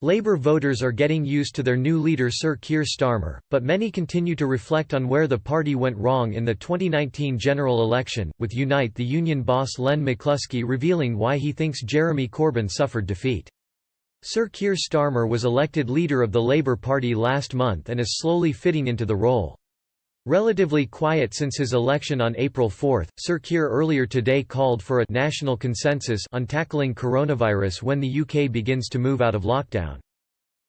Labour voters are getting used to their new leader Sir Keir Starmer, but many continue to reflect on where the party went wrong in the 2019 general election, with Unite the Union boss Len McCluskey revealing why he thinks Jeremy Corbyn suffered defeat. Sir Keir Starmer was elected leader of the Labour Party last month and is slowly fitting into the role. Relatively quiet since his election on April 4, Sir Keir earlier today called for a national consensus on tackling coronavirus when the UK begins to move out of lockdown.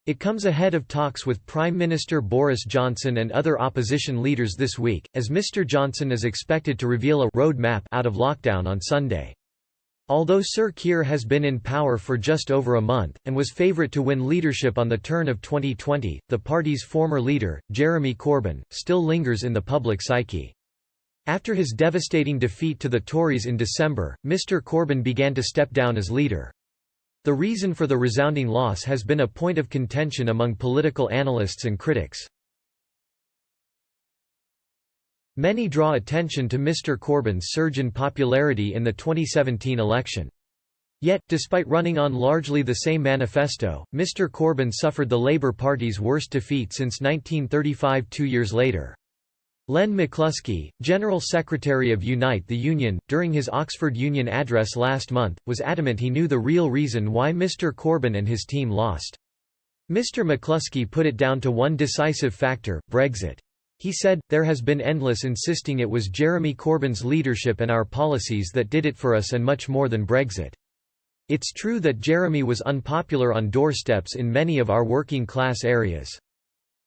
It comes ahead of talks with Prime Minister Boris Johnson and other opposition leaders this week, as Mr Johnson is expected to reveal a road map out of lockdown on Sunday. Although Sir Keir has been in power for just over a month, and was favourite to win leadership on the turn of 2020, the party's former leader, Jeremy Corbyn, still lingers in the public psyche. After his devastating defeat to the Tories in December, Mr Corbyn began to step down as leader. The reason for the resounding loss has been a point of contention among political analysts and critics. Many draw attention to Mr Corbyn's surge in popularity in the 2017 election. Yet, despite running on largely the same manifesto, Mr Corbyn suffered the Labour Party's worst defeat since 1935 2 years later. Len McCluskey, General Secretary of Unite the Union, during his Oxford Union address last month, was adamant he knew the real reason why Mr Corbyn and his team lost. Mr McCluskey put it down to one decisive factor: Brexit. He said, "There has been endless insisting it was Jeremy Corbyn's leadership and our policies that did it for us, and much more than Brexit. It's true that Jeremy was unpopular on doorsteps in many of our working class areas.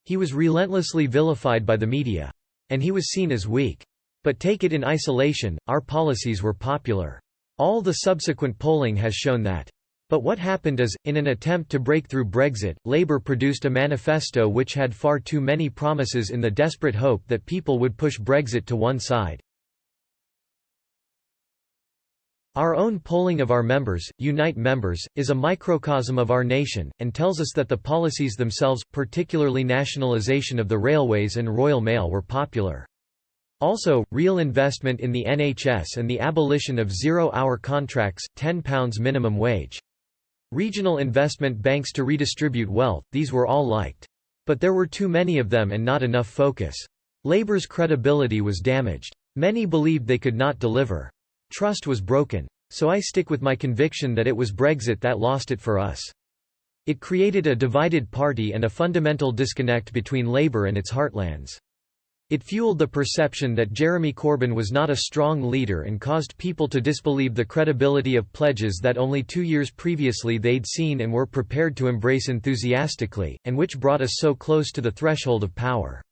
He was relentlessly vilified by the media. And he was seen as weak. But take it in isolation, our policies were popular. All the subsequent polling has shown that. But what happened is, in an attempt to break through Brexit, Labour produced a manifesto which had far too many promises in the desperate hope that people would push Brexit to one side. Our own polling of our members, Unite members, is a microcosm of our nation, and tells us that the policies themselves, particularly nationalisation of the railways and Royal Mail, were popular. Also, real investment in the NHS and the abolition of zero-hour contracts, £10 minimum wage. Regional investment banks to redistribute wealth, these were all liked. But there were too many of them and not enough focus. Labour's credibility was damaged. Many believed they could not deliver. Trust was broken. So I stick with my conviction that it was Brexit that lost it for us. It created a divided party and a fundamental disconnect between Labour and its heartlands. It fueled the perception that Jeremy Corbyn was not a strong leader and caused people to disbelieve the credibility of pledges that only 2 years previously they'd seen and were prepared to embrace enthusiastically, and which brought us so close to the threshold of power.